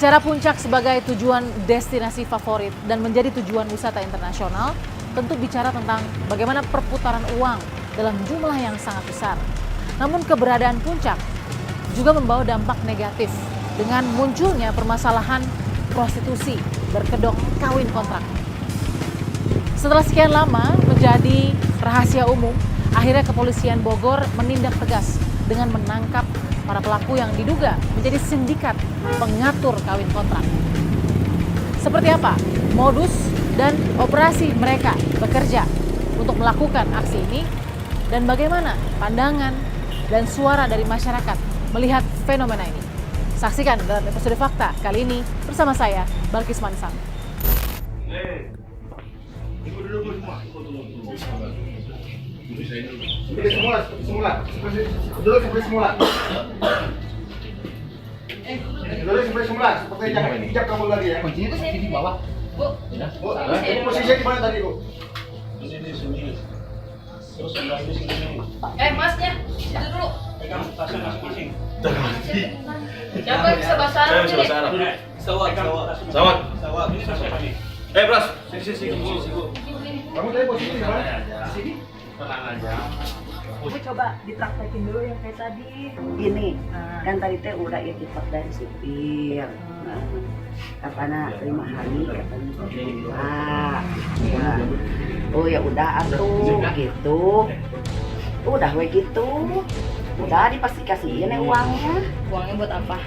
Bicara Puncak sebagai tujuan destinasi favorit dan menjadi tujuan wisata internasional, tentu bicara tentang bagaimana perputaran uang dalam jumlah yang sangat besar. Namun keberadaan Puncak juga membawa dampak negatif dengan munculnya permasalahan prostitusi berkedok kawin kontrak. Setelah sekian lama menjadi rahasia umum, akhirnya kepolisian Bogor menindak tegas dengan menangkap para pelaku yang diduga menjadi sindikat pengatur kawin kontrak. Seperti apa modus dan operasi mereka bekerja untuk melakukan aksi ini, dan bagaimana pandangan dan suara dari masyarakat melihat fenomena ini? Saksikan dalam episode Fakta kali ini bersama saya, Balkis Mansang. Seperti semula. Dulu seperti semula. Seperti jangan hijab kamu lagi ya. Kuncinya tuh di bawah. Bu. Bu, ini posisinya di mana tadi, Bu? Sini. Terus sebelah ini sini. Masnya, itu dulu. Pegang tasnya Mas pusing. Siapa yang bisa bahasa Arab Saya ini? bisa Arab. Sawat. Ini siapa nih? Bros. Sini. Kamu tadi posisinya di mana? Di sini. Tenang aja. Aku coba dipraktekin dulu yang kayak tadi. Gini, kan tadi teh udah itikat dari supir. Katanya 5 hari, katanya ya. Oh ya udah atuh gitu. Udah we gitu. Udah dipasti kasihin uangnya. Uangnya buat apa?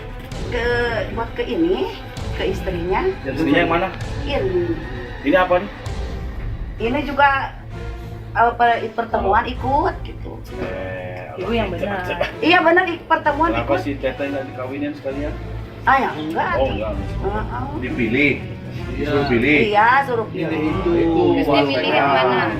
Buat ke ini, ke istrinya. Istrinya yang mana? Ini apa nih? Ini juga pertemuan ikut gitu. Ibu yang benar. Iya benar, pertemuan Kenapa ikut. si Teteh nggak dikawinin sekalian? Ya enggak. Oh enggak. Dipilih. Disuruh pilih. Iya, suruh pilih. Terus dia pilih yang mana?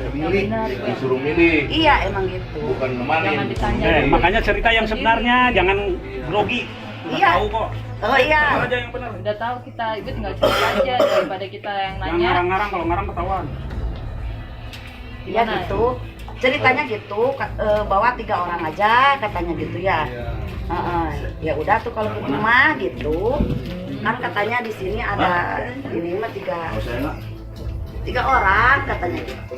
Disuruh milih. Iya, emang gitu. Bukan nemanin. Jangan ditanya. Makanya cerita yang sebenarnya, jangan grogi. Udah Iya. tahu kok. Oh iya. Tahu aja yang benar. Udah tahu kita, ibu tinggal cerita aja daripada kita yang Jangan nanya. ngarang-ngarang, kalau ngarang ketahuan. Iya gitu. Ceritanya gitu, bawa 3 orang aja katanya gitu ya. Ya udah tuh kalau gitu mah gitu. Kan katanya di sini ada ini mah 3 orang katanya gitu.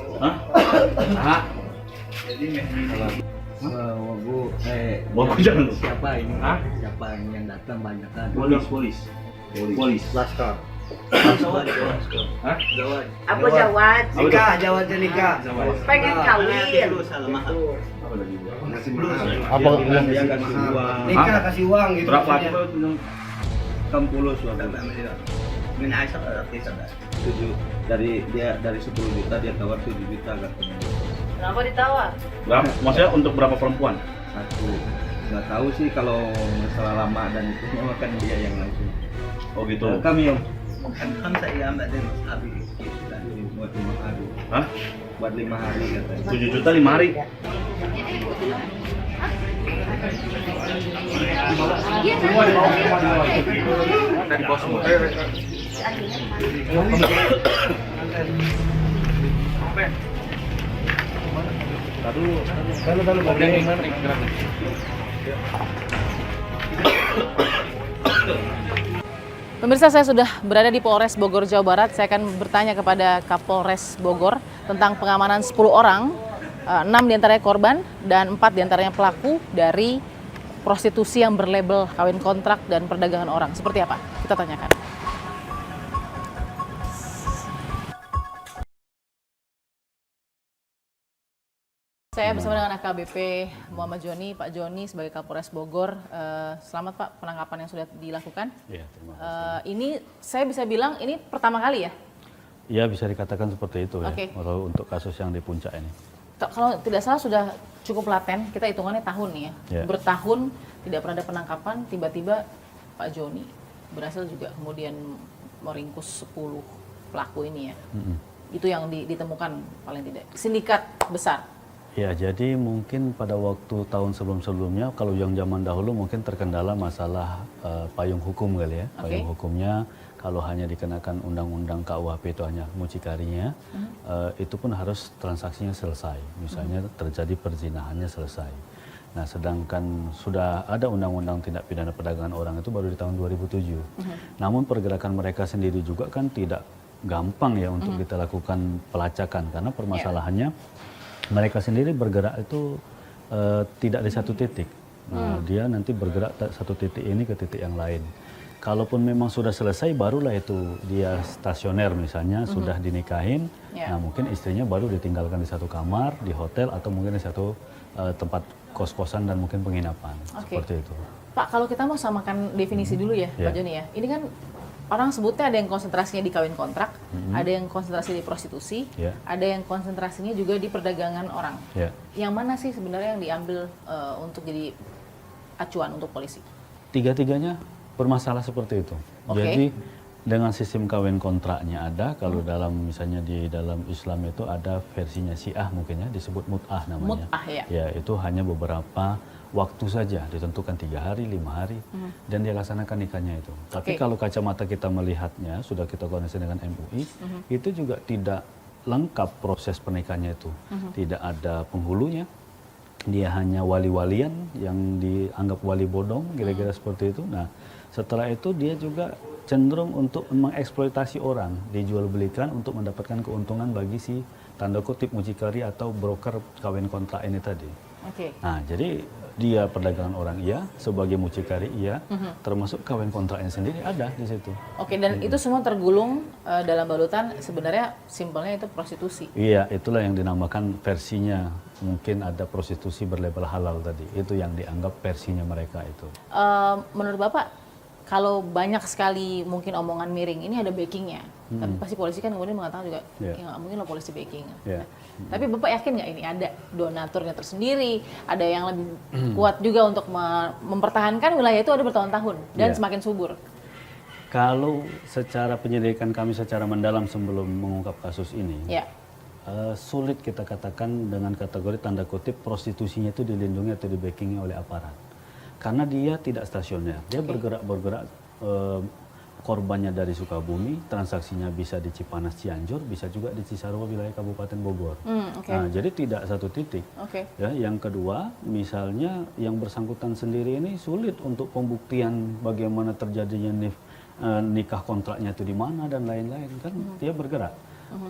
Hah? Bu, Bapak jangan. siapa ini? Hah? Siapa ini yang datang banyak kan? Polis. Laskar. Hah? Apa Jawad? Jawab nikah. Pengen kawin. Apa dia kasih uang? Nikah kasih uang gitu. Berapa? 60 suatu. Dari 10 juta dia tawar 7 juta katanya. Kenapa ditawar? Berapa? Maksudnya untuk berapa perempuan? Satu. Nggak tahu sih kalau masalah lama dan itu semua kan dia yang langsung. Oh gitu. Kami yang kan saya ambil dari Mas Abi buat 5 hari. Hah? Buat 5 hari katanya. 7 juta 5 hari. Dari bos semua. Pemirsa, saya sudah berada di Polres Bogor, Jawa Barat. Saya akan bertanya kepada Kapolres Bogor tentang pengamanan 10 orang, 6 diantaranya korban dan 4 diantaranya pelaku dari prostitusi yang berlabel kawin kontrak dan perdagangan orang. Seperti apa? Kita tanyakan. Saya bersama dengan AKBP Muhammad Joni, Pak Joni sebagai Kapolres Bogor. Selamat Pak, penangkapan yang sudah dilakukan. Ya, terima kasih. Ini saya bisa bilang ini pertama kali ya? Ya, bisa dikatakan seperti itu ya, Oke. kalau untuk kasus yang di Puncak ini. Kalau tidak salah sudah cukup laten, kita hitungannya tahun nih ya. Ya. Bertahun tidak pernah ada penangkapan, tiba-tiba Pak Joni berhasil juga kemudian meringkus 10 pelaku ini ya. Itu yang ditemukan paling tidak. Sindikat besar. Ya, jadi mungkin pada waktu tahun sebelum-sebelumnya, kalau yang zaman dahulu mungkin terkendala masalah payung hukum kali ya. Oke. Payung hukumnya kalau hanya dikenakan undang-undang KUHP itu hanya mucikarinya, itu pun harus transaksinya selesai. Misalnya terjadi perzinahannya selesai. Nah, sedangkan sudah ada undang-undang tindak pidana perdagangan orang itu baru di tahun 2007. Namun pergerakan mereka sendiri juga kan tidak gampang ya untuk kita lakukan pelacakan, karena permasalahannya mereka sendiri bergerak itu tidak di satu titik. Nah, dia nanti bergerak satu titik ini ke titik yang lain. Kalaupun memang sudah selesai, barulah itu dia stasioner misalnya, sudah dinikahin, nah mungkin istrinya baru ditinggalkan di satu kamar, di hotel, atau mungkin di satu tempat kos-kosan dan mungkin penginapan, seperti itu. Pak, kalau kita mau samakan definisi dulu ya, Pak Joni ya. Ini kan orang sebutnya ada yang konsentrasinya di kawin kontrak, ada yang konsentrasi di prostitusi, ada yang konsentrasinya juga di perdagangan orang. Yang mana sih sebenarnya yang diambil untuk jadi acuan untuk polisi? Tiga-tiganya bermasalah seperti itu. Jadi dengan sistem kawin kontraknya ada, kalau dalam misalnya di dalam Islam itu ada versinya Syiah mungkin ya, disebut mut'ah namanya. Mut'ah ya. Ya, itu hanya beberapa waktu saja, ditentukan 3 hari, 5 hari, dan dia laksanakan nikahnya itu. Tapi kalau kacamata kita melihatnya, sudah kita koordinasi dengan MUI, itu juga tidak lengkap proses pernikahannya itu. Tidak ada penghulunya, dia hanya wali-walian yang dianggap wali bodong, kira-kira seperti itu. Nah, setelah itu dia juga cenderung untuk mengeksploitasi orang, dijual belikan untuk mendapatkan keuntungan bagi si tanda kutip mucikari atau broker kawin kontrak ini tadi. Nah, jadi dia perdagangan orang iya, sebagai mucikari iya, termasuk kawin kontraknya sendiri ada di situ. Dan itu semua tergulung dalam balutan sebenarnya simpelnya itu prostitusi. Iya, itulah yang dinamakan versinya. Mungkin ada prostitusi berlabel halal tadi. Itu yang dianggap versinya mereka itu. Menurut Bapak, kalau banyak sekali mungkin omongan miring, ini ada backingnya. Tapi pasti polisi kan kemudian mengatakan juga, ya nggak mungkin lah polisi backing. Tapi Bapak yakin nggak ini ada donaturnya tersendiri, ada yang lebih kuat juga untuk mempertahankan wilayah itu ada bertahun-tahun dan semakin subur? Kalau secara penyelidikan kami secara mendalam sebelum mengungkap kasus ini, sulit kita katakan dengan kategori tanda kutip prostitusinya itu dilindungi atau di backing oleh aparat. Karena dia tidak stasioner, dia bergerak-bergerak, korbannya dari Sukabumi, transaksinya bisa di Cipanas Cianjur, bisa juga di Cisarua wilayah Kabupaten Bogor. Nah, jadi tidak satu titik. Ya, yang kedua, misalnya yang bersangkutan sendiri ini sulit untuk pembuktian bagaimana terjadinya nikah kontraknya itu di mana dan lain-lain, kan dia bergerak.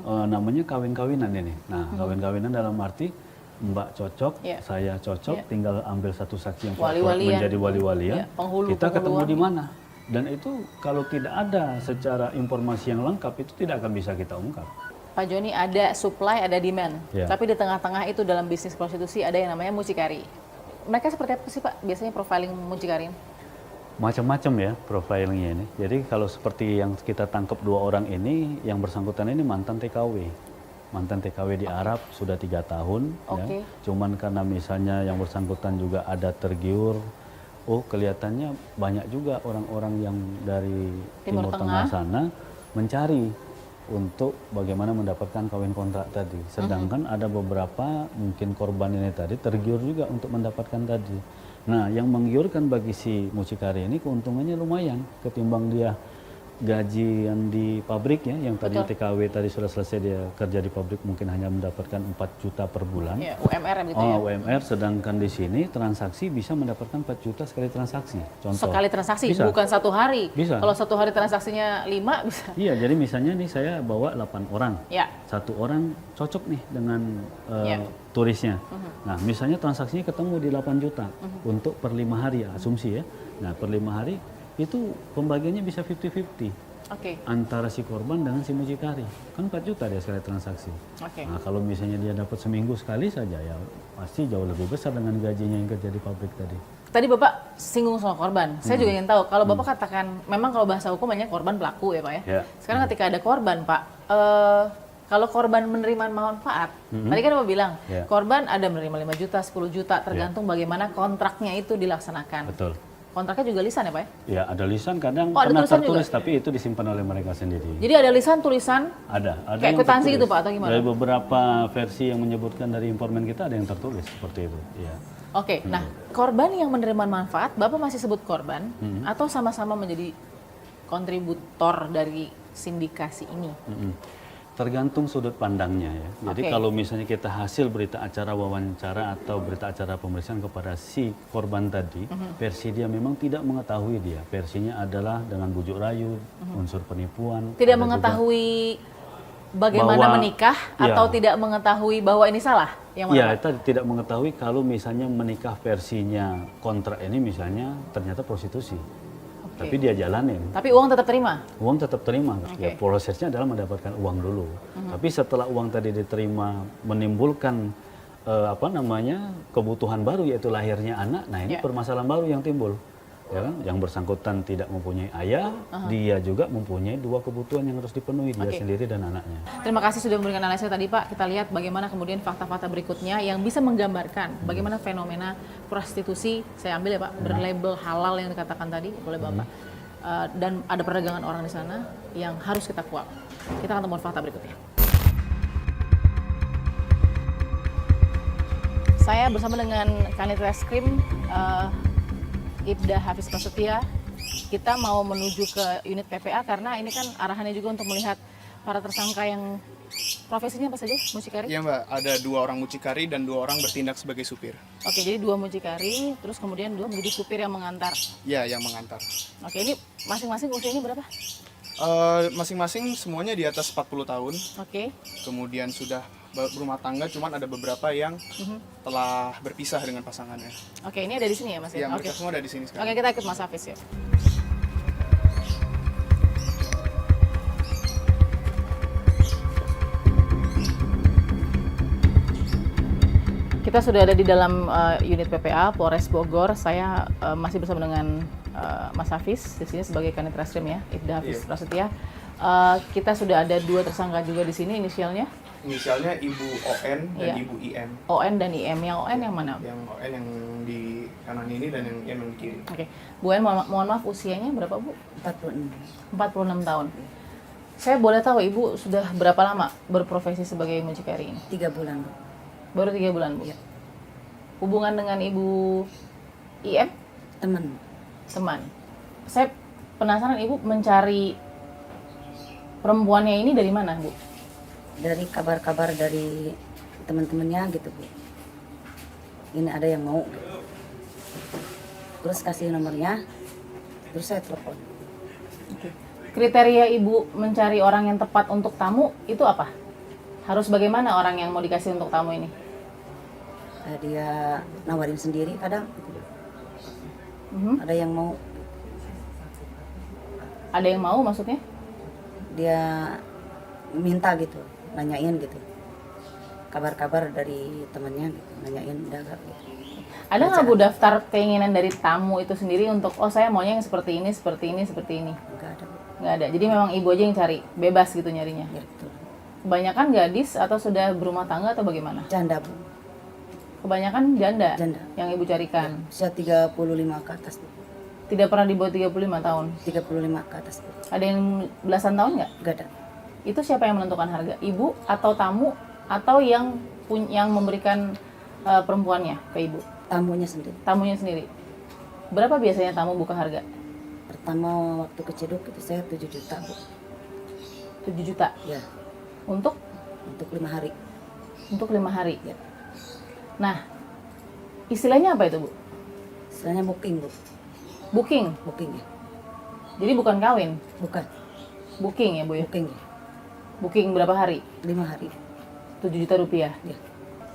Namanya kawin-kawinan ini. Nah, kawin-kawinan dalam arti Mbak cocok, saya cocok, tinggal ambil satu saksi yang menjadi wali-walian, kita ketemu di mana. Dan itu kalau tidak ada secara informasi yang lengkap, itu tidak akan bisa kita ungkap. Pak Joni, ada supply, ada demand. Tapi di tengah-tengah itu dalam bisnis prostitusi ada yang namanya mucikari. Mereka seperti apa sih Pak biasanya profiling mucikari? Macam-macam ya profilingnya ini. Jadi kalau seperti yang kita tangkap 2 orang ini, yang bersangkutan ini mantan TKW. Mantan TKW di Arab sudah 3 tahun, ya. Cuman karena misalnya yang bersangkutan juga ada tergiur, kelihatannya banyak juga orang-orang yang dari Timur Tengah sana mencari untuk bagaimana mendapatkan kawin kontrak tadi. Sedangkan ada beberapa mungkin korban ini tadi tergiur juga untuk mendapatkan tadi. Nah, yang menggiurkan bagi si mucikari ini keuntungannya lumayan ketimbang dia gaji yang di pabrik ya, yang tadinya TKW tadi sudah selesai dia kerja di pabrik mungkin hanya mendapatkan 4 juta per bulan. UMR gitu ya. UMR, sedangkan di sini transaksi bisa mendapatkan 4 juta sekali transaksi. Contoh. Sekali transaksi, bisa. Bukan 1 hari. Bisa. Kalau 1 hari transaksinya 5 bisa. Iya, jadi misalnya nih saya bawa 8 orang. 1 orang cocok nih dengan turisnya. Nah, misalnya transaksinya ketemu di 8 juta untuk per 5 hari ya, asumsi ya. Nah, per 5 hari itu pembagiannya bisa 50-50 antara si korban dengan si mucikari. Kan 4 juta dia sekali transaksi. Nah, kalau misalnya dia dapat seminggu sekali saja ya pasti jauh lebih besar dengan gajinya yang kerja di pabrik tadi. Tadi Bapak singgung soal korban. Saya juga ingin tahu, kalau Bapak katakan memang kalau bahasa hukum hanya korban pelaku ya Pak ya. Sekarang ketika ada korban Pak, kalau korban menerima manfaat, tadi kan Bapak bilang korban ada menerima 5 juta, 10 juta tergantung bagaimana kontraknya itu dilaksanakan. Betul. Kontraknya juga lisan ya Pak ya? Ya, ada lisan, kadang ada pernah tulisan tertulis juga? tapi itu disimpan oleh mereka sendiri. Jadi ada lisan, tulisan? Ada kayak yang kwitansi tertulis. gitu Pak atau gimana? Dari beberapa versi yang menyebutkan dari informan kita ada yang tertulis seperti itu. Ya. Nah korban yang menerima manfaat, Bapak masih sebut korban atau sama-sama menjadi kontributor dari sindikasi ini? Tergantung sudut pandangnya ya. Jadi Oke. kalau misalnya kita hasil berita acara wawancara atau berita acara pemeriksaan kepada si korban tadi, versi dia memang tidak mengetahui dia. Versinya adalah dengan bujuk rayu, unsur penipuan. Tidak ada mengetahui bagaimana bahwa- menikah ya. atau tidak mengetahui bahwa ini salah? Yang mana, Ya, Pak? kita tidak mengetahui kalau misalnya menikah versinya kontrak ini misalnya ternyata prostitusi. Oke. Tapi dia jalanin. Tapi uang tetap terima? Uang tetap terima. Ya, Oke. prosesnya adalah mendapatkan uang dulu. Tapi setelah uang tadi diterima menimbulkan kebutuhan baru yaitu lahirnya anak. Nah, ini Ya. permasalahan baru yang timbul. Ya kan? Yang bersangkutan tidak mempunyai ayah, dia juga mempunyai dua kebutuhan yang harus dipenuhi, dia Oke. sendiri dan anaknya. Terima kasih sudah memberikan analisis tadi Pak. Kita lihat bagaimana kemudian fakta-fakta berikutnya yang bisa menggambarkan bagaimana fenomena prostitusi, saya ambil ya Pak, berlabel halal yang dikatakan tadi oleh Bapak. Dan ada perdagangan orang di sana yang harus kita kuak. Kita akan temukan fakta berikutnya. Saya bersama dengan Kanit Reskrim Ibda Hafiz Prasetya. Kita mau menuju ke unit PPA karena ini kan arahannya juga untuk melihat para tersangka yang profesinya apa saja, mucikari? Iya Mbak, ada 2 orang mucikari dan 2 orang bertindak sebagai supir. Oke, jadi 2 mucikari, terus kemudian 2 menjadi supir yang mengantar. Ya, yang mengantar. Oke, ini masing-masing usianya berapa? Masing-masing semuanya di atas 40 tahun. Oke, Kemudian sudah berumah tangga, cuman ada beberapa yang telah berpisah dengan pasangannya. oke, ini ada di sini ya Mas? Ya, Oke, mereka semua ada di sini sekarang. oke, kita ikut Mas Hafiz ya. Kita sudah ada di dalam unit PPA Polres Bogor. Saya masih bersama dengan Mas Hafiz di sini sebagai Kanit Reskrim ya, Ibda Hafiz Prasetya. Kita sudah ada 2 tersangka juga di sini inisialnya. Inisialnya Ibu ON dan Iya. Ibu IM. ON dan IM. Yang ON yang mana? Yang ON yang di kanan ini dan yang IM yang di kiri. Oke, Bu En, mohon maaf usianya berapa Bu? 46. 46 tahun. Saya boleh tahu Ibu sudah berapa lama berprofesi sebagai mucikari ini? 3 bulan. Bu. Baru 3 bulan Bu? Iya. Hubungan dengan Ibu IM? Teman. Teman. Saya penasaran Ibu mencari perempuannya ini dari mana Bu? Dari kabar-kabar dari teman-temannya gitu Bu. Ini ada yang mau. Gitu. Terus kasih nomornya. Terus saya telepon. Kriteria Ibu mencari orang yang tepat untuk tamu itu apa? Harus bagaimana orang yang mau dikasih untuk tamu ini? Dia nawarin sendiri kadang. Ada yang mau. Ada yang mau maksudnya? Dia minta gitu, nanyain gitu. Kabar-kabar dari temannya gitu, nanyain udah gak gitu. Ada nggak Bu daftar keinginan dari tamu itu sendiri untuk oh saya maunya yang seperti ini, seperti ini, seperti ini? Enggak ada Bu. Nggak ada. Jadi memang Ibu aja yang cari, bebas gitu nyarinya. Ya betul. Kebanyakan gadis atau sudah berumah tangga atau bagaimana? Janda Bu. Kebanyakan janda, Janda. yang Ibu carikan. Usia 35 ke atas Bu. Tidak pernah di bawah 35 tahun. 35 ke atas Bu. Ada yang belasan tahun nggak? Enggak ada. Itu siapa yang menentukan harga? Ibu atau tamu atau yang memberikan perempuannya ke Ibu? Tamunya sendiri. Tamunya sendiri. Berapa biasanya tamu buka harga? Pertama waktu ke Ceduk itu saya 7 juta Bu. 7 juta. Ya, Untuk 5 hari. untuk 5 hari. Ya. Nah, istilahnya apa itu Bu? Istilahnya booking Bu. Booking. Booking ya. Jadi bukan kawin, Bukan. booking ya Bu ya? Booking ya. Booking berapa hari? 5 hari. 7 juta rupiah. Ya.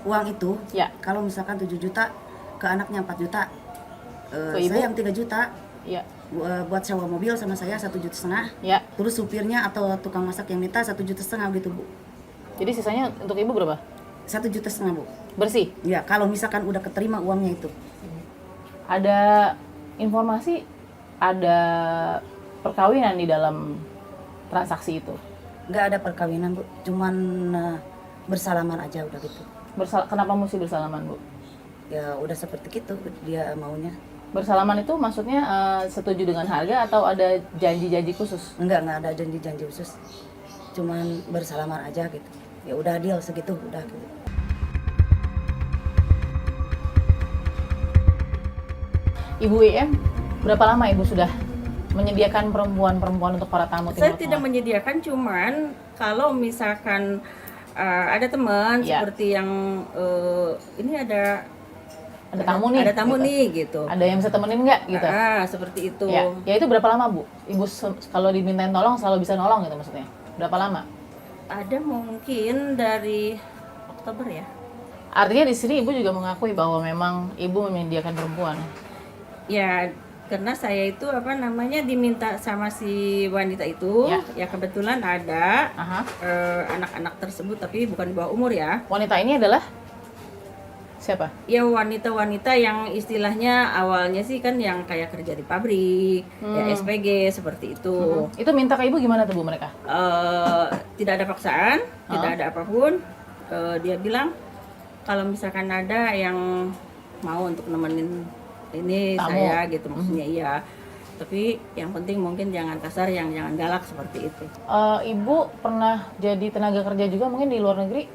Uang itu Ya. kalau misalkan 7 juta ke anaknya 4 juta. Ke ibu? Saya yang 3 juta Ya. buat sewa mobil sama saya 1,5 juta. Ya. Terus supirnya atau tukang masak yang minta 1,5 juta gitu Bu. Jadi sisanya untuk Ibu berapa? 1,5 juta Bu. Bersih. Ya, kalau misalkan udah keterima uangnya itu. Ada informasi ada perkawinan di dalam transaksi itu. Nggak ada perkawinan Bu, cuman bersalaman aja udah gitu. Kenapa mesti bersalaman Bu? Ya udah seperti itu dia maunya. Bersalaman itu maksudnya setuju dengan harga atau ada janji-janji khusus? Enggak ada janji-janji khusus. Cuman bersalaman aja gitu. Ya udah deal segitu udah gitu. Ibu IM, berapa lama Ibu sudah menyediakan perempuan-perempuan untuk para tamu Saya Timur tidak Tengah? menyediakan, cuman kalau misalkan ada teman Ya. seperti yang ini ada tamu nih. ada tamu gitu. nih gitu. Ada yang bisa temenin nggak gitu? Seperti itu. Ya itu berapa lama Bu? Ibu kalau dimintain tolong selalu bisa nolong gitu maksudnya? Berapa lama? Ada mungkin dari Oktober ya. Artinya di sini Ibu juga mengakui bahwa memang Ibu menyediakan perempuan. Ya, karena saya itu diminta sama si wanita itu, ya kebetulan ada anak-anak tersebut tapi bukan di bawah umur ya. Wanita ini adalah siapa? Ya wanita-wanita yang istilahnya awalnya sih kan yang kayak kerja di pabrik, ya SPG seperti itu. Itu minta ke Ibu gimana tuh Bu mereka? Tidak ada paksaan, tidak ada apapun. Dia bilang kalau misalkan ada yang mau untuk nemenin ini tamu. saya gitu maksudnya iya. Tapi yang penting mungkin jangan kasar, jangan galak seperti itu. Ibu pernah jadi tenaga kerja juga mungkin di luar negeri?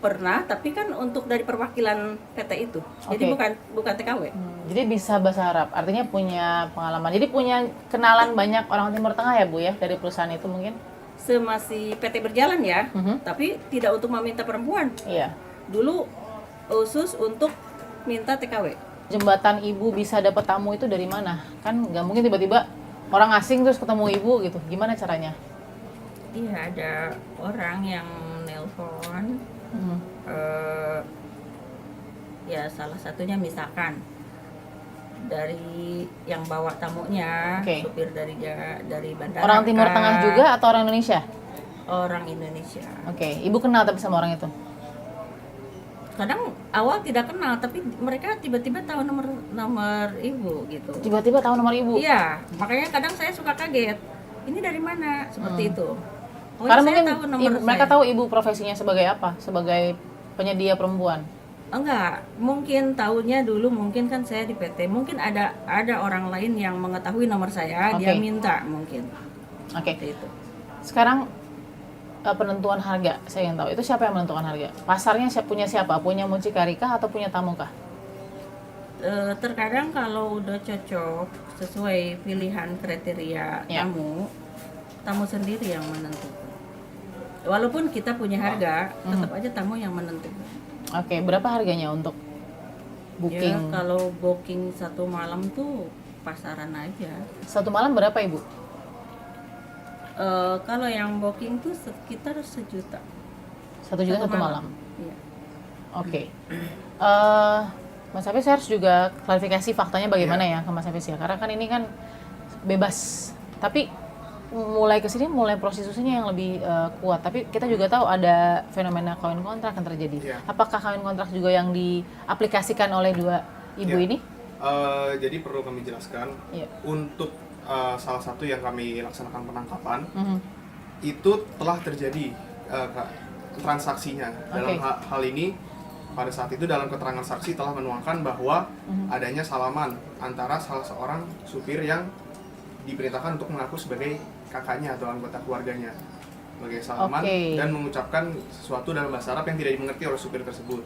Pernah, tapi kan untuk dari perwakilan PT itu. Jadi bukan TKW. Jadi bisa bahasa Arab, artinya punya pengalaman. Jadi punya kenalan banyak orang Timur Tengah ya Bu ya dari perusahaan itu mungkin? Semasih PT berjalan ya, tapi tidak untuk meminta perempuan. Iya. Dulu khusus untuk minta TKW. Jembatan Ibu bisa dapat tamu itu dari mana? Kan nggak mungkin tiba-tiba orang asing terus ketemu Ibu gitu. Gimana caranya? Iya, ada orang yang nelpon. Ya salah satunya misalkan dari yang bawa tamunya, supir dari bandara. Orang Timur Tengah juga atau orang Indonesia? Orang Indonesia. Ibu kenal tapi sama orang itu? Kadang awal tidak kenal, tapi mereka tiba-tiba tahu nomor ibu gitu. Tiba-tiba tahu nomor Ibu? Iya, makanya kadang saya suka kaget. Ini dari mana? Seperti itu. Karena mungkin tahu nomor mereka saya. tahu Ibu profesinya sebagai apa? Sebagai penyedia perempuan? Enggak, mungkin tahunya dulu mungkin kan saya di PT. Mungkin ada orang lain yang mengetahui nomor saya, dia minta mungkin. Itu. Sekarang penentuan harga, saya ingin tahu. Itu siapa yang menentukan harga? Pasarnya punya siapa? Punya mucikari kah atau punya tamu kah? Terkadang kalau udah cocok sesuai pilihan kriteria tamu sendiri yang menentukan. Walaupun kita punya harga, tetap aja tamu yang menentukan. Berapa harganya untuk booking? Ya, kalau booking 1 malam tuh pasaran aja. 1 malam berapa Ibu? Kalau yang booking tuh sekitar 1 juta. 1 juta 1 malam? Iya. Mas Hafiz, saya harus juga klarifikasi faktanya bagaimana ya ke Mas Hafiz ya. Karena kan ini kan bebas. Tapi mulai kesini mulai prostitusinya yang lebih kuat. Tapi kita juga tahu ada fenomena kawin kontrak yang terjadi. Apakah kawin kontrak juga yang diaplikasikan oleh dua ibu ini? Jadi perlu kami jelaskan untuk salah satu yang kami laksanakan penangkapan itu telah terjadi transaksinya. Dalam hal ini pada saat itu dalam keterangan saksi telah menuangkan bahwa adanya salaman antara salah seorang supir yang diperintahkan untuk mengaku sebagai kakaknya atau anggota keluarganya sebagai salaman dan mengucapkan sesuatu dalam bahasa Arab yang tidak dimengerti oleh supir tersebut.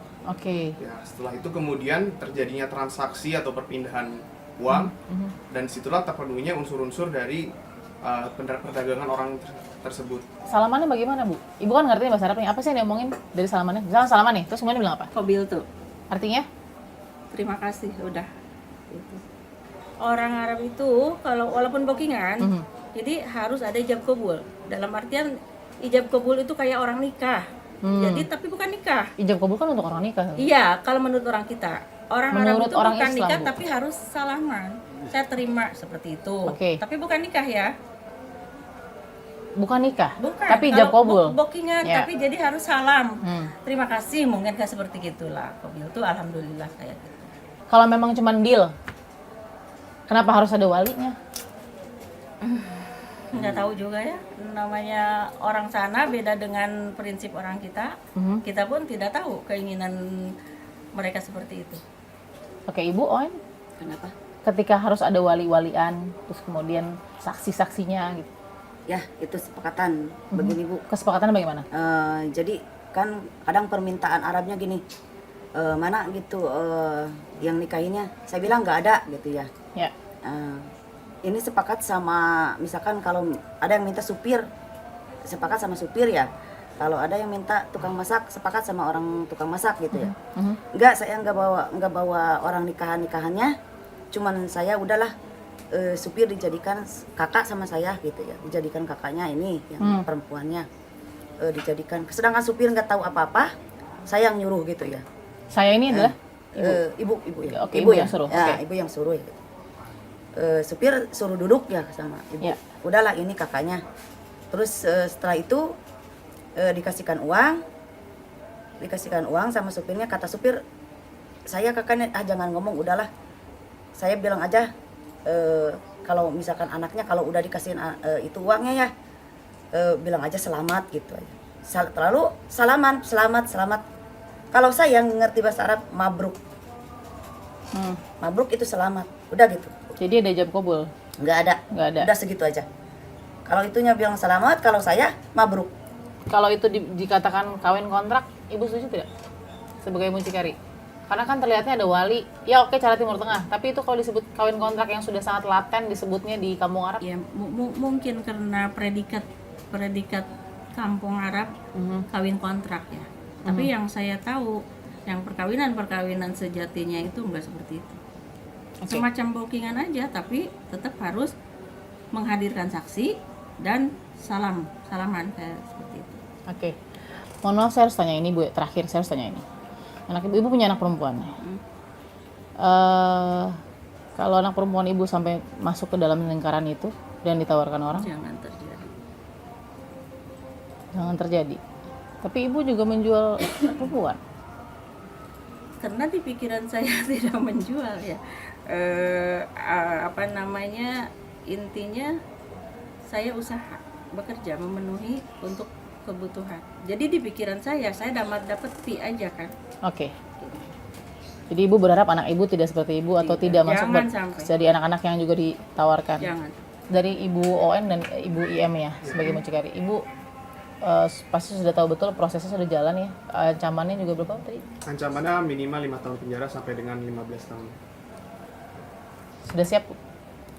Ya, setelah itu kemudian terjadinya transaksi atau perpindahan uang dan situlah terpenuhinya unsur-unsur dari perdagangan orang tersebut. Salamannya bagaimana Bu? Ibu kan ngerti bahasa Arabnya. Apa sih yang diomongin dari salamannya? Misalnya salaman nih, terus kemudian bilang apa? Kobil tuh. Artinya? Terima kasih, udah. Gitu. Orang Arab itu kalau walaupun bookingan, jadi harus ada ijab kabul. Dalam artian ijab kabul itu kayak orang nikah. Jadi tapi bukan nikah. Ijab kabul kan untuk orang nikah. Iya, kalau menurut orang kita. Orang Arab itu orang bukan Islam, nikah Bu. tapi harus salaman. Saya terima seperti itu. Tapi bukan nikah ya. Bukan nikah? Bukan. Tapi ijab kabul. Bookingan, tapi jadi harus salam. Terima kasih, mungkin kayak seperti gitulah. Kobil itu alhamdulillah kayak gitu. Kalau memang cuma deal, kenapa harus ada walinya? Nggak tahu juga ya, namanya orang sana beda dengan prinsip orang kita. Kita pun tidak tahu keinginan mereka seperti itu. Ibu On? Kenapa? Ketika harus ada wali-walian, terus kemudian saksi-saksinya gitu. Ya, itu sepakatan begini Bu. Kesepakatan bagaimana? Jadi kan kadang permintaan Arabnya gini, mana gitu yang nikahinnya, saya bilang nggak ada gitu ya. ini sepakat sama, misalkan kalau ada yang minta supir, sepakat sama supir ya. Kalau ada yang minta tukang masak, sepakat sama orang tukang masak gitu ya. Enggak, saya enggak bawa orang nikahannya. Cuman saya udahlah supir dijadikan kakak sama saya gitu ya. Dijadikan kakaknya ini yang perempuannya dijadikan. Sedangkan supir nggak tahu apa-apa, saya yang nyuruh gitu ya. Saya ini adalah ibu ya. Oke, ibu yang suruh. Ya, Oke. ibu yang suruh ya. Supir suruh duduk ya sama ibu. Ya. Udahlah ini kakaknya. Terus setelah itu dikasihkan uang sama supirnya. Kata supir, saya kakaknya jangan ngomong, udahlah. Saya bilang aja kalau misalkan anaknya kalau udah dikasihin itu uangnya ya, bilang aja selamat gitu aja. Terlalu selamat. Kalau saya ngerti bahasa Arab, mabruk. Mabruk itu selamat. Udah gitu. Jadi ada ijab kabul? Nggak ada. Udah segitu aja. Kalau itunya bilang selamat, kalau saya mabruk. Kalau itu dikatakan kawin kontrak, ibu setuju tidak? Sebagai mucikari? Karena kan terlihatnya ada wali. Ya oke, cara Timur Tengah. Tapi itu kalau disebut kawin kontrak yang sudah sangat laten disebutnya di kampung Arab. Ya mungkin karena predikat kampung Arab kawin kontrak ya. Tapi yang saya tahu, yang perkawinan sejatinya itu enggak seperti itu. Semacam bookingan aja, tapi tetap harus menghadirkan saksi dan salaman kayak seperti itu. Oke. Mohon maaf, saya harus tanya ini Bu, terakhir saya harus tanya ini. Ibu punya anak perempuan. Kalau anak perempuan ibu sampai masuk ke dalam lingkaran itu dan ditawarkan orang? Jangan terjadi. Tapi ibu juga menjual perempuan. Karena di pikiran saya tidak menjual ya. Intinya saya usaha bekerja memenuhi untuk kebutuhan. Jadi di pikiran saya dapat fee aja kan. Oke. Jadi ibu berharap anak ibu tidak seperti ibu atau tidak masuk jadi anak-anak yang juga ditawarkan. Jangan. Dari ibu ON dan ibu IM ya sebagai mucikari. Ibu pasti sudah tahu betul prosesnya sudah jalan ya. Ancamannya juga berapa tadi? Ancamannya minimal 5 tahun penjara sampai dengan 15 tahun. Sudah siap, Bu?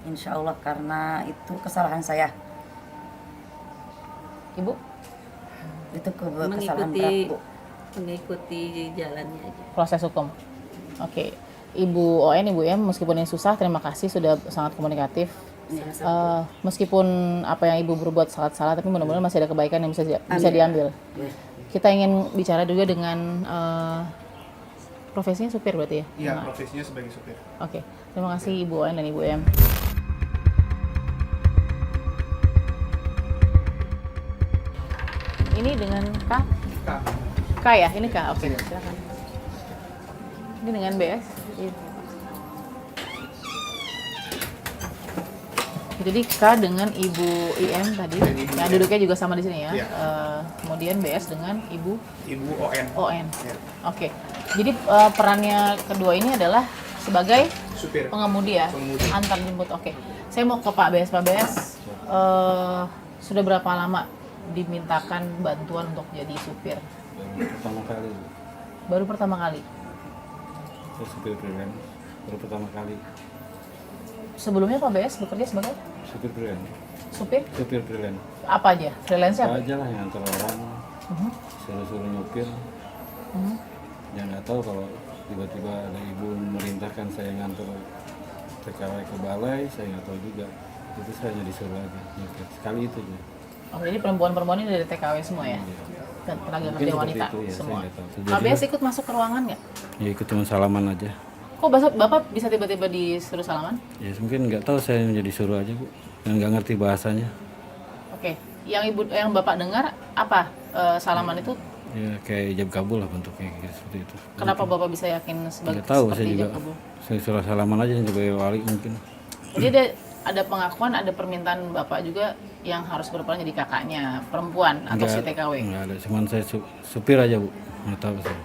Insya Allah, karena itu kesalahan saya. Ibu? Itu kesalahan berat, Bu. Mengikuti jalannya aja. Proses hukum. Oke. Ibu ON, Ibu M, meskipun ini susah, terima kasih sudah sangat komunikatif. Meskipun apa yang ibu berbuat sangat salah, tapi mudah-mudahan masih ada kebaikan yang bisa diambil. Kita ingin bicara juga dengan profesinya supir berarti ya? Iya, profesinya sebagai supir. Oke, terima kasih Ibu ON dan Ibu M. Ini dengan K ya? Ini K, oke. Silakan. Ini dengan BS. Jadi K dengan Ibu IM tadi, yang duduknya juga sama di sini ya. Kemudian BS dengan Ibu ON. Ya. Oke. Jadi perannya kedua ini adalah sebagai supir, pengemudi ya, antar jemput. Oke. Saya mau ke Pak BS. Pak BS, sudah berapa lama dimintakan bantuan untuk jadi supir? Pertama kali. Baru pertama kali. Saya supir freelance, baru pertama kali. Sebelumnya Pak BS bekerja sebagai supir freelance. Supir freelance. Apa aja? Freelance apa? Apa aja lah yang antar orang, suruh nyupir. Yang nggak tahu kalau tiba-tiba ada ibu merintahkan saya ngantar TKW ke balai, saya nggak tahu juga. Itu saya jadi suruh aja nyupir. Sekali itu aja. Oh, jadi perempuan-perempuan ini dari TKW semua ya? Tenaga kerja wanita ya, semua. Pak BS ikut masuk ke ruangan nggak? Ya ikut cuma salaman aja. Kok Bapak bisa tiba-tiba disuruh salaman? Ya mungkin nggak tahu, saya menjadi suruh aja Bu, dan nggak ngerti bahasanya. Oke, yang Bapak dengar apa salaman itu? Ya kayak ijab kabul lah bentuknya gitu, seperti itu. Kenapa Bapak bisa yakin sebagai nggak tahu, seperti saya juga ijab kabul? saya suruh salaman aja sebagai wali mungkin. Jadi ada pengakuan, ada permintaan Bapak juga yang harus berperan jadi kakaknya perempuan atau si TKW? Nggak ada, cuman saya supir aja Bu, nggak tahu saya.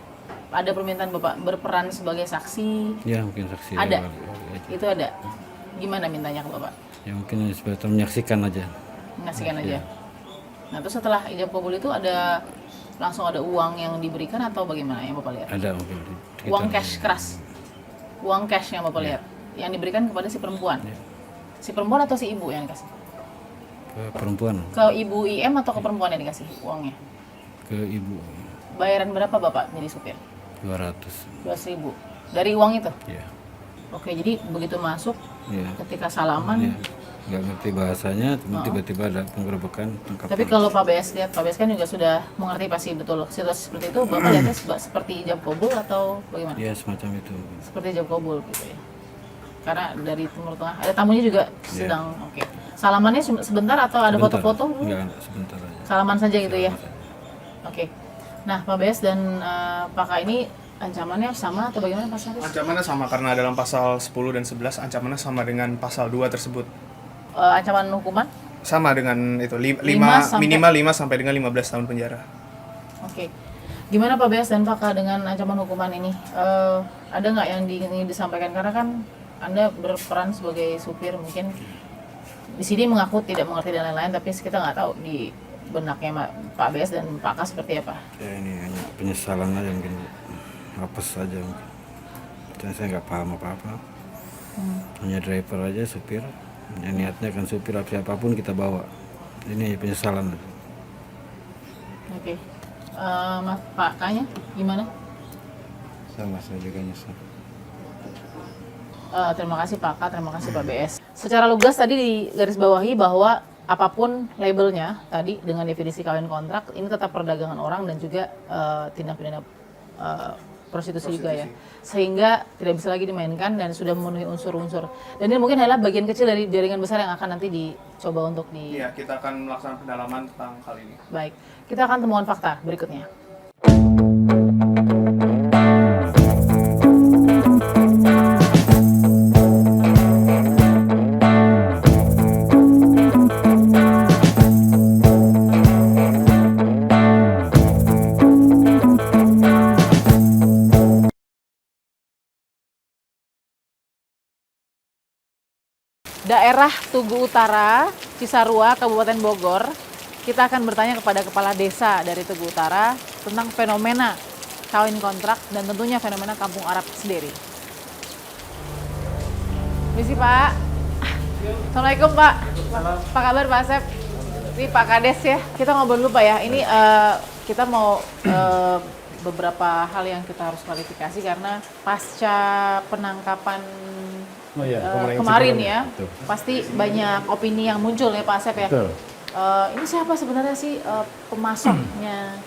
Ada permintaan Bapak berperan sebagai saksi? Ya mungkin saksi. Ada? Wali aja. Itu ada? Gimana mintanya ke Bapak? Ya mungkin supaya menyaksikan aja. Menyaksikan aja? Nah terus setelah ijab kabul itu langsung ada uang yang diberikan atau bagaimana yang Bapak lihat? Ada mungkin. Uang cash keras? Uang cash yang Bapak lihat? yang diberikan kepada si perempuan. Si perempuan atau si ibu yang dikasih? Ke perempuan, Ke ibu IM atau ke perempuan yang dikasih uangnya? ke ibu Bayaran berapa Bapak jadi supir? 200. 200.000. Dari uang itu? Iya. Oke, jadi begitu masuk, Iya. ketika salaman, Iya. Nggak ngerti bahasanya, tiba-tiba ada penggerebekan. tapi kalau Pak BS lihat, Pak BS kan juga sudah mengerti pasti betul situasi seperti itu, Bapak lihatnya seperti ijab kabul atau bagaimana? Iya, semacam itu. Seperti ijab kabul gitu ya. Karena dari Timur Tengah, ada tamunya juga sedang, oke. Salamannya sebentar atau ada Sebentar. foto-foto? Enggak, sebentar aja. Salaman saja gitu ya? Oke. Nah, Pak BS dan Pak K ini ancamannya sama atau bagaimana Pak Saris? Ancamannya sama karena dalam pasal 10 dan 11 ancamannya sama dengan pasal 2 tersebut. Ancaman hukuman? Sama dengan itu, sampai- minimal 5 sampai dengan 15 tahun penjara. Oke. Gimana Pak BS dan Pak K dengan ancaman hukuman ini? Ada nggak yang ingin disampaikan? Karena kan Anda berperan sebagai supir, mungkin di sini mengaku tidak mengerti dan lain-lain, tapi kita nggak tahu di benaknya Pak BS dan Pak K seperti apa. Ya ini hanya penyesalan aja mungkin, apes aja mungkin. Saya nggak paham apa-apa. Hanya driver aja, supir. Ya, niatnya kan supir siapapun kita bawa. Ini penyesalan. Oke. Mas Pak K-nya gimana? Sama saya juga nyesal. Terima kasih Pak K, terima kasih Pak BS. Secara lugas tadi digarisbawahi bahwa apapun labelnya tadi dengan definisi kawin kontrak ini tetap perdagangan orang dan juga tindak pidana prostitusi juga ya, sehingga tidak bisa lagi dimainkan dan sudah memenuhi unsur-unsur. Dan ini mungkin adalah bagian kecil dari jaringan besar yang akan nanti dicoba untuk di. Iya, kita akan melaksanakan pendalaman tentang hal ini. Baik, kita akan temuan fakta berikutnya. Daerah Tugu Utara, Cisarua, Kabupaten Bogor, kita akan bertanya kepada kepala desa dari Tugu Utara tentang fenomena kawin kontrak dan tentunya fenomena kampung Arab sendiri. Misi Pak. Assalamualaikum Pak. Apa kabar Pak Asep? Ini Pak Kades ya. Kita ngobrol dulu Pak ya. Ini kita mau beberapa hal yang kita harus klarifikasi karena pasca penangkapan kemarin ya, pasti banyak opini yang muncul ya Pak Asep ya. Ini siapa sebenarnya sih pemasoknya?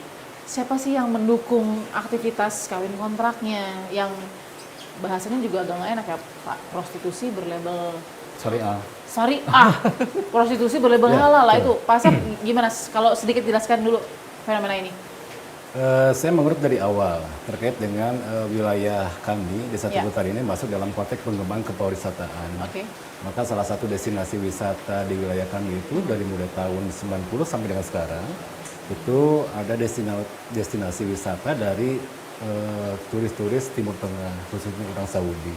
Siapa sih yang mendukung aktivitas kawin kontraknya? Yang bahasanya juga agak nggak enak ya Pak. Prostitusi berlabel syariah, prostitusi berlabel halal lah itu. Pak Asep gimana? Kalau sedikit jelaskan dulu fenomena ini. Saya mengurut dari awal terkait dengan wilayah kami Desa Tugu Utara ini masuk dalam konteks pengembangan kepariwisataan. Maka salah satu destinasi wisata di wilayah kami itu dari mulai tahun 90 sampai dengan sekarang itu ada destinasi wisata dari turis-turis Timur Tengah, khususnya orang Saudi.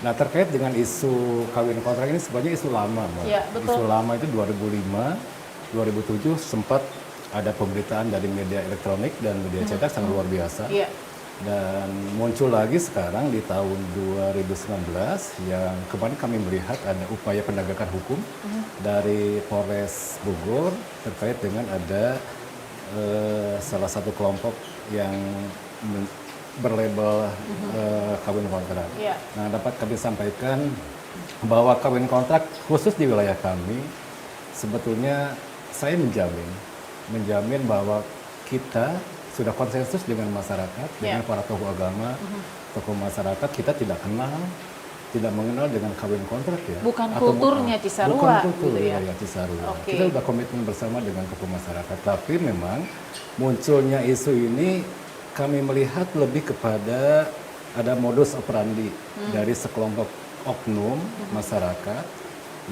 Nah terkait dengan isu kawin kontrak ini sebenarnya isu lama, Mbak. Ya, betul. Isu lama itu 2005, 2007 sempat ada pemberitaan dari media elektronik dan media cetak sangat luar biasa. Dan muncul lagi sekarang di tahun 2019 yang kemarin kami melihat ada upaya penegakan hukum dari Polres Bogor terkait dengan ada salah satu kelompok yang berlabel kawin kontrak. Nah dapat kami sampaikan bahwa kawin kontrak khusus di wilayah kami sebetulnya saya menjamin bahwa kita sudah konsensus dengan masyarakat, dengan para tokoh agama, tokoh masyarakat, kita tidak mengenal dengan kawin kontrak ya. Bukan kulturnya Cisarua. Bukan kultur gitu ya. Cisarua. Kita sudah komitmen bersama dengan tokoh masyarakat. Tapi memang munculnya isu ini kami melihat lebih kepada ada modus operandi dari sekelompok oknum masyarakat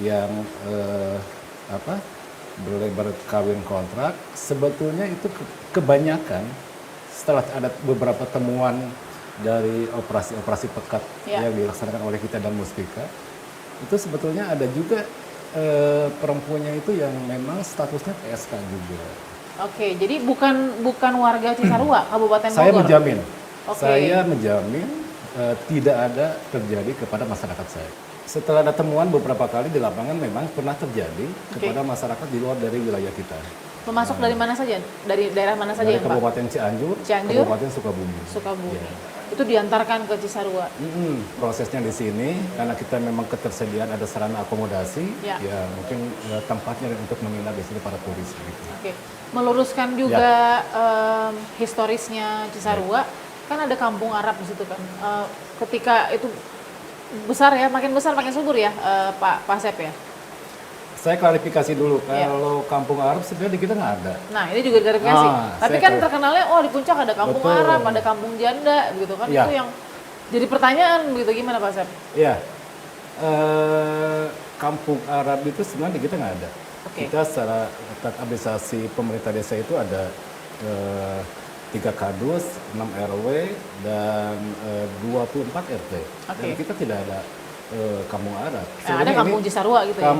yang berkawin kontrak. Sebetulnya itu kebanyakan setelah ada beberapa temuan dari operasi pekat yang dilaksanakan oleh kita dan Muspika, itu sebetulnya ada juga perempuannya itu yang memang statusnya PSK juga. Oke, jadi bukan warga Cisarua, Kabupaten Bogor. Saya menjamin, saya menjamin tidak ada terjadi kepada masyarakat saya. Setelah ada temuan beberapa kali di lapangan memang pernah terjadi kepada masyarakat di luar dari wilayah kita. Memasuk dari mana saja? Dari daerah mana saja dari ya Pak? Kabupaten Cianjur, Kabupaten Sukabumi. Sukabumi. Ya. Itu diantarkan ke Cisarua. Prosesnya di sini karena kita memang ketersediaan ada sarana akomodasi, ya mungkin tempatnya untuk menginap di sini para turis. Gitu. Oke, meluruskan juga historisnya Cisarua, kan ada kampung Arab di situ kan. Ketika itu besar ya, makin besar makin subur ya, Pak Asep ya. Saya klarifikasi dulu, kalau kampung Arab sebenarnya di kita nggak ada. Nah ini juga klarifikasi. Tapi kan terkenalnya, di puncak ada kampung Arab, ada kampung janda, gitu kan. Itu yang jadi pertanyaan, begitu gimana Pak Asep? Iya, kampung Arab itu sebenarnya di kita nggak ada. Kita secara administrasi pemerintah desa itu ada 3 kadus, 6 RW, dan 24 RT. Dan kita tidak ada kampung Arab. Ada kampung Cisarua gitu ya?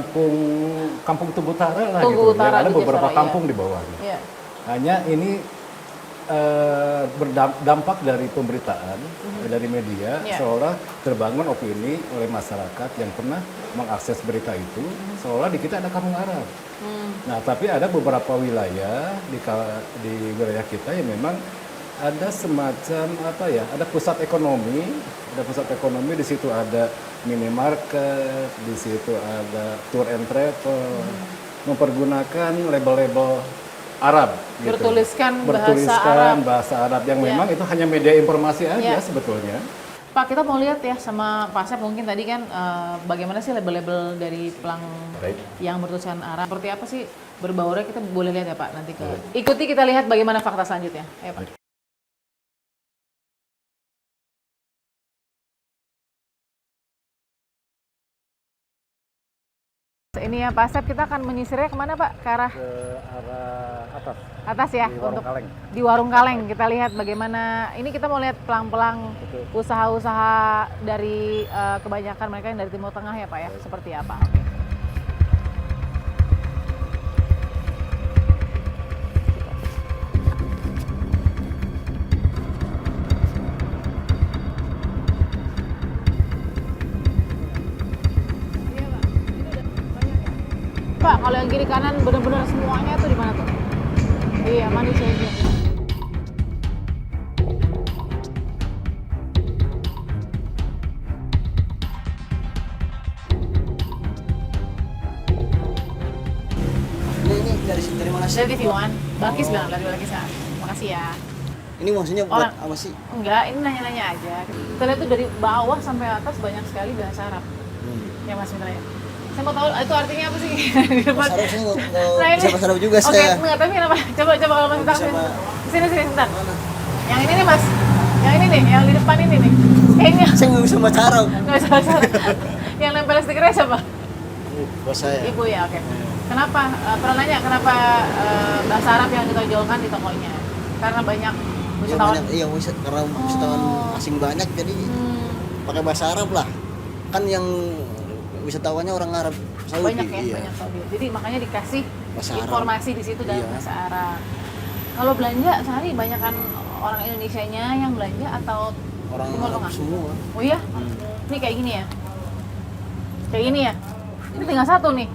Kampung Tugu Utara lah Tugu gitu. Utara Ada beberapa Cisarua, kampung di bawahnya. Iya. Hanya ini berdampak dari pemberitaan, dari media, seolah terbangun opini oleh masyarakat yang pernah mengakses berita itu, seolah di kita ada kampung Arab. Nah, tapi ada beberapa wilayah di wilayah kita yang memang ada semacam ada pusat ekonomi, di situ ada minimarket, di situ ada tour and travel, mempergunakan label-label Arab, gitu. Bertuliskan bahasa Arab yang memang itu hanya media informasi aja sebetulnya. Pak, kita mau lihat ya sama Pak Asep mungkin tadi kan bagaimana sih label-label dari pelang yang bertuliskan Arab, seperti apa sih berbaurnya, kita boleh lihat ya Pak nanti ikuti kita lihat bagaimana fakta selanjutnya. Ayo Pak. Ini ya Pak Asep, kita akan menyisirnya kemana Pak? Ke arah atas. Atas ya, di Warung Kaleng. Kita lihat bagaimana, ini kita mau lihat pelang-pelang usaha-usaha dari kebanyakan mereka yang dari Timur Tengah ya Pak ya, seperti apa? Pak, kalau yang kiri kanan benar-benar semuanya tuh di mana tuh? Iya, manis aja. Ini dari mana sih? Dari TV1. Bakis bilang dari Bakis. Makasih ya. Ini maksudnya buat apa sih? Enggak, ini nanya-nanya aja. Kita lihat tuh dari bawah sampai atas banyak sekali bahasa Arab. Ya Mas Mitra ya. Saya mau tahu itu artinya apa sih? Bahasa Arab sih nggak bisa bahasa Arab juga saya. Oke, enggak, tapi kenapa? Coba kalau Mas Mitra sini sebentar. Yang ini nih Mas, yang ini nih, yang di depan ini nih. Kayaknya saya nggak bisa baca Arab. Nggak bisa baca Arab. Yang nempel stikernya siapa? Bos saya. Ibu ya, oke. Kenapa? Pernah nanya kenapa bahasa Arab yang ditonjolkan di tokonya? Karena banyak wisatawan. Iya, karena wisatawan asing banyak, jadi pakai bahasa Arab lah. Kan yang wisatawannya orang Arab Saudi. Banyak ya, banyak Saudi. Jadi makanya dikasih bahasa informasi di situ dalam bahasa Arab. Kalau belanja sehari banyakan orang Indonesianya yang belanja atau orang Arab semua? Oh iya? Ini kayak gini ya? Kayak gini ya? Ini tinggal satu nih.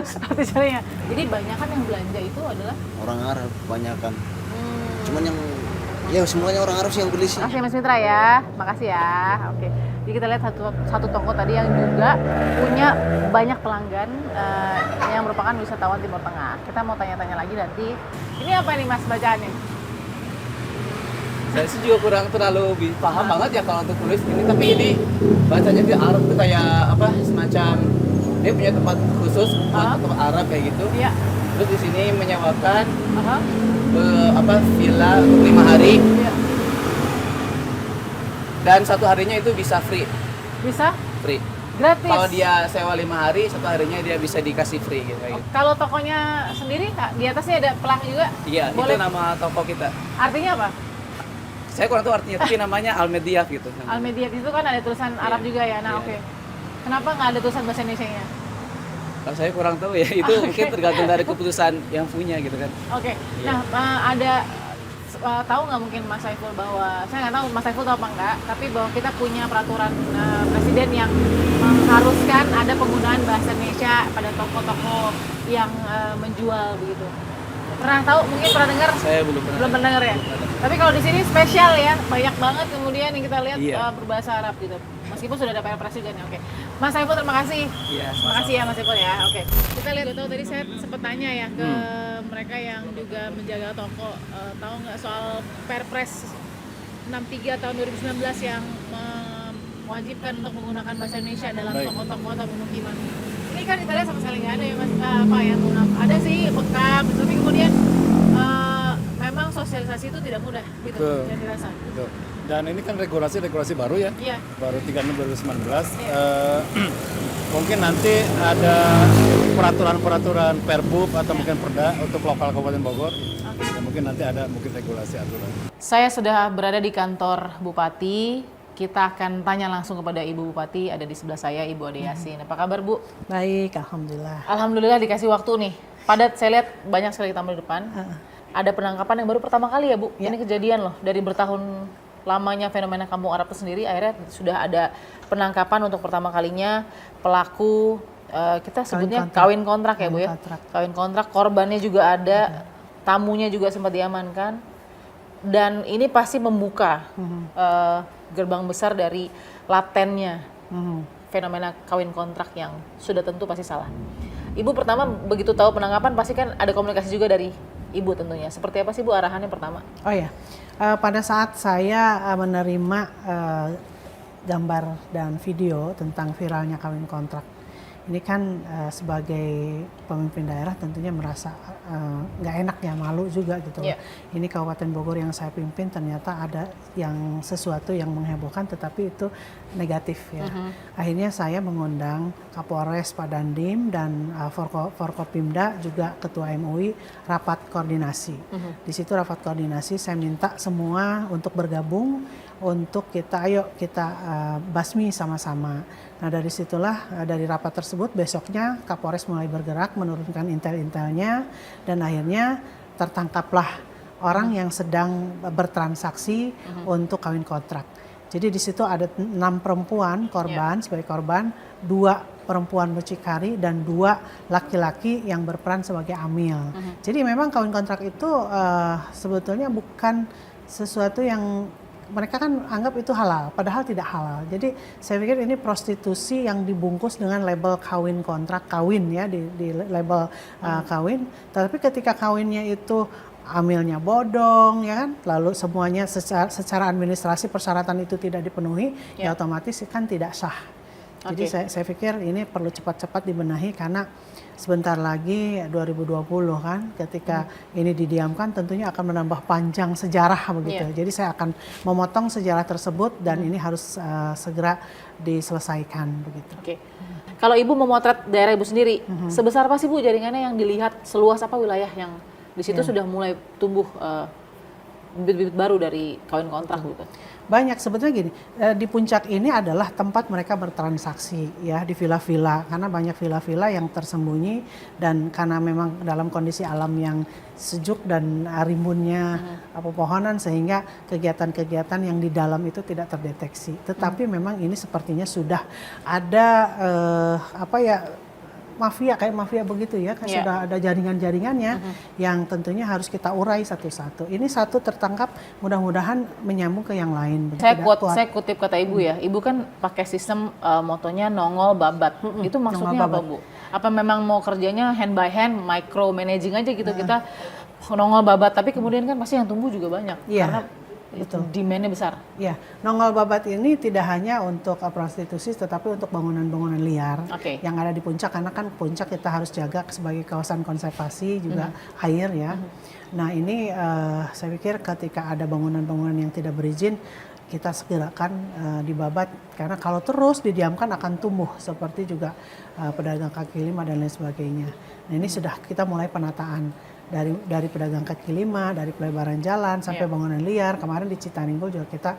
Satu caranya. Jadi banyakan yang belanja itu adalah orang Arab, banyakan. Cuman yang ya semuanya orang Arab sih yang beli sih. Makasih Mas Mitra ya, makasih ya. Oke. Jadi kita lihat satu toko tadi yang juga punya banyak pelanggan yang merupakan wisatawan Timur Tengah. Kita mau tanya-tanya lagi nanti. Ini apa nih Mas bacaannya? Saya sih juga kurang terlalu paham banget ya kalau untuk tulis ini, tapi ini bacanya di Arab tuh kayak apa, semacam dia punya tempat khusus untuk Arab kayak gitu. Iya. Terus di sini menyewakan villa untuk 5 hari. Iya. Dan 1 harinya itu bisa free. Bisa? Free. Gratis? Kalau dia sewa 5 hari, 1 harinya dia bisa dikasih free gitu. Kalau tokonya sendiri, di atasnya ada pelang juga? Iya, boleh. Itu nama toko kita. Artinya apa? Saya kurang tahu artinya, tapi namanya Al-Mediyah gitu. Al-Mediyah itu kan ada tulisan Arab juga ya? Nah oke. Kenapa nggak ada tulisan bahasa Indonesianya? Kalau saya kurang tahu ya, itu mungkin tergantung dari keputusan yang punya gitu kan. Oke. Nah ada tahu nggak mungkin Mas Saiful bahwa, saya nggak tahu Mas Saiful tahu apa enggak, tapi bahwa kita punya peraturan presiden yang mengharuskan ada penggunaan bahasa Indonesia pada toko-toko yang menjual begitu. Pernah tahu? Mungkin pernah dengar? Saya belum pernah. Belum pernah dengar ya. Tapi kalau di sini spesial ya, banyak banget kemudian yang kita lihat berbahasa Arab gitu. Meskipun sudah ada PR presiden ya. Oke. Mas Saiful terima kasih. Iya, Terima kasih ya Mas Saiful ya. Oke. Kita lihat tahu tadi saya sempat tanya ya ke mereka yang juga menjaga toko, tahu nggak soal Perpres 63 tahun 2019 yang mewajibkan untuk menggunakan bahasa Indonesia dalam toko-toko atau pemukiman. Ini kan kita lihat sama sekali nggak ada ya Mas, apa ya, ada sih bekam, tapi kemudian memang sosialisasi itu tidak mudah gitu yang dirasa. Betul. Dan ini kan regulasi baru ya, baru 36 2019. Mungkin nanti ada peraturan Perbub atau mungkin Perda untuk lokal Kabupaten Bogor. Mungkin nanti ada regulasi aturan. Saya sudah berada di kantor Bupati. Kita akan tanya langsung kepada Ibu Bupati, ada di sebelah saya Ibu Ade Yasin. Apa kabar Bu? Baik, Alhamdulillah. Alhamdulillah dikasih waktu nih. Padat, saya lihat banyak sekali tamu di depan. Ada penangkapan yang baru pertama kali ya Bu? Ini kejadian loh, dari bertahun lamanya fenomena kampung Arab itu sendiri, akhirnya sudah ada penangkapan untuk pertama kalinya pelaku, kita sebutnya kawin kontrak ya Bu ya? Kawin kontrak, korbannya juga ada, tamunya juga sempat diamankan. Dan ini pasti membuka gerbang besar dari latennya fenomena kawin kontrak yang sudah tentu pasti salah. Ibu pertama begitu tahu penangkapan pasti kan ada komunikasi juga dari Ibu tentunya. Seperti apa sih Bu arahannya pertama? Oh ya, pada saat saya menerima gambar dan video tentang viralnya kawin kontrak, ini kan sebagai pemimpin daerah tentunya merasa nggak enak ya, malu juga gitu. Ini Kabupaten Bogor yang saya pimpin ternyata ada yang sesuatu yang menghebohkan, tetapi itu negatif ya. Akhirnya saya mengundang Kapolres, Pak Dandim, dan Forkopimda juga Ketua MUI rapat koordinasi. Di situ rapat koordinasi saya minta semua untuk bergabung untuk kita basmi sama-sama. Nah dari situlah, dari rapat tersebut besoknya Kapolres mulai bergerak menurunkan intel-intelnya dan akhirnya tertangkaplah orang yang sedang bertransaksi untuk kawin kontrak. Jadi di situ ada 6 perempuan korban sebagai korban, 2 perempuan mucikari dan 2 laki-laki yang berperan sebagai amil. Jadi memang kawin kontrak itu sebetulnya bukan sesuatu yang mereka kan anggap itu halal, padahal tidak halal. Jadi saya pikir ini prostitusi yang dibungkus dengan label kawin kontrak, kawin ya, di label kawin. Tapi ketika kawinnya itu amilnya bodong ya kan, lalu semuanya secara administrasi persyaratan itu tidak dipenuhi, ya otomatis kan tidak sah. Jadi saya pikir ini perlu cepat-cepat dibenahi karena sebentar lagi 2020 kan, ketika ini didiamkan tentunya akan menambah panjang sejarah begitu. Jadi saya akan memotong sejarah tersebut dan ini harus segera diselesaikan begitu. Kalau Ibu memotret daerah Ibu sendiri, sebesar apa sih Bu jaringannya yang dilihat, seluas apa wilayah yang di situ sudah mulai tumbuh bibit-bibit baru dari kawin kontrak gitu? Banyak sebetulnya gini, di puncak ini adalah tempat mereka bertransaksi ya, di villa-villa, karena banyak villa-villa yang tersembunyi dan karena memang dalam kondisi alam yang sejuk dan rimbunnya pepohonan sehingga kegiatan-kegiatan yang di dalam itu tidak terdeteksi. Tetapi memang ini sepertinya sudah ada mafia, kayak mafia begitu ya, sudah ada jaringan-jaringannya yang tentunya harus kita urai satu-satu. Ini satu tertangkap, mudah-mudahan menyambung ke yang lain. Saya kutip kata Ibu ya, Ibu kan pakai sistem motonya nongol babat. Itu maksudnya apa Bu? Apa memang mau kerjanya hand by hand, micro managing aja gitu, kita nongol babat, tapi kemudian kan pasti yang tumbuh juga banyak. Karena demand-nya besar. Ya, nongol babat ini tidak hanya untuk prostitusi, tetapi untuk bangunan-bangunan liar yang ada di puncak, karena kan puncak kita harus jaga sebagai kawasan konservasi juga air ya. Nah ini saya pikir ketika ada bangunan-bangunan yang tidak berizin, kita segerakan dibabat, karena kalau terus didiamkan akan tumbuh seperti juga pedagang kaki lima dan lain sebagainya. Nah ini sudah kita mulai penataan. Dari pedagang kaki lima, dari pelebaran jalan sampai bangunan liar. Kemarin di Citaninggul juga kita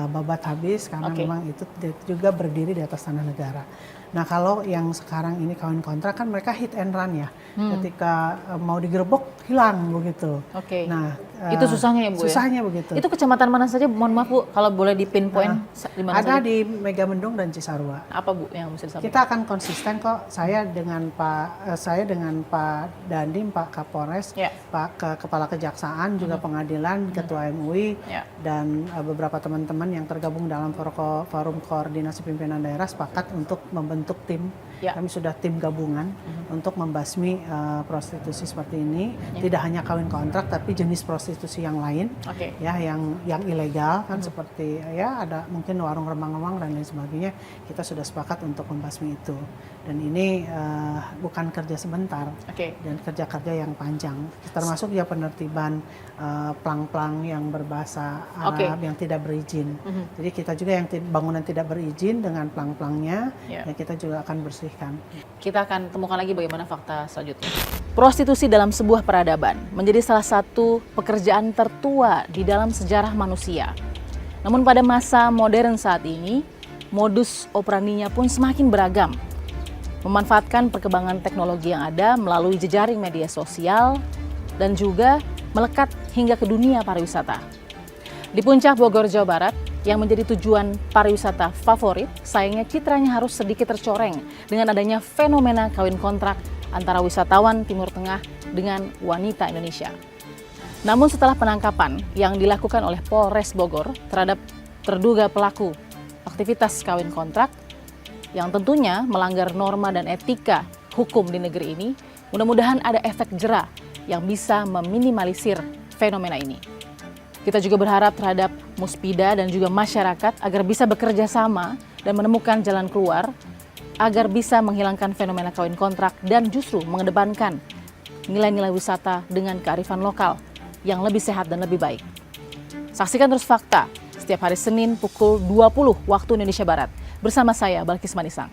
babat habis karena memang itu juga berdiri di atas tanah negara. Nah kalau yang sekarang ini kawin kontrak kan mereka hit and run ya, ketika mau digerebek hilang begitu. Oke. Nah itu susahnya ya Bu? Susahnya begitu. Itu kecamatan mana saja? Mohon maaf Bu, kalau boleh di pinpoint di mana ada saja? di Megamendung dan Cisarua. Apa Bu yang mesti disampaikan? Kita akan konsisten kok. Saya dengan Pak Dandim, Pak Kapolres, Pak Kepala Kejaksaan, juga pengadilan, Ketua MUI, dan beberapa teman-teman yang tergabung dalam forum koordinasi pimpinan daerah sepakat untuk membentuk tim. Kami sudah tim gabungan untuk membasmi prostitusi seperti ini. Tidak hanya kawin kontrak, tapi jenis prostitusi yang lain, ya yang ilegal kan seperti ya ada mungkin warung remang-remang dan lain sebagainya. Kita sudah sepakat untuk membasmi itu. Dan ini bukan kerja sebentar, dan kerja-kerja yang panjang. Termasuk ya penertiban plang-plang yang berbahasa Arab yang tidak berizin. Jadi kita juga yang bangunan tidak berizin dengan plang-plangnya, dan kita juga akan bersihkan. Kita akan temukan lagi bagaimana fakta selanjutnya. Prostitusi dalam sebuah peradaban menjadi salah satu pekerjaan tertua di dalam sejarah manusia. Namun pada masa modern saat ini, modus operandinya pun semakin beragam. Memanfaatkan perkembangan teknologi yang ada melalui jejaring media sosial dan juga melekat hingga ke dunia pariwisata. Di puncak Bogor, Jawa Barat, yang menjadi tujuan pariwisata favorit, sayangnya citranya harus sedikit tercoreng dengan adanya fenomena kawin kontrak antara wisatawan Timur Tengah dengan wanita Indonesia. Namun setelah penangkapan yang dilakukan oleh Polres Bogor terhadap terduga pelaku aktivitas kawin kontrak yang tentunya melanggar norma dan etika hukum di negeri ini, mudah-mudahan ada efek jera yang bisa meminimalisir fenomena ini. Kita juga berharap terhadap Muspida dan juga masyarakat agar bisa bekerja sama dan menemukan jalan keluar agar bisa menghilangkan fenomena kawin kontrak dan justru mengedepankan nilai-nilai wisata dengan kearifan lokal yang lebih sehat dan lebih baik. Saksikan terus Fakta setiap hari Senin pukul 20 waktu Indonesia Barat bersama saya Balkis Manisang.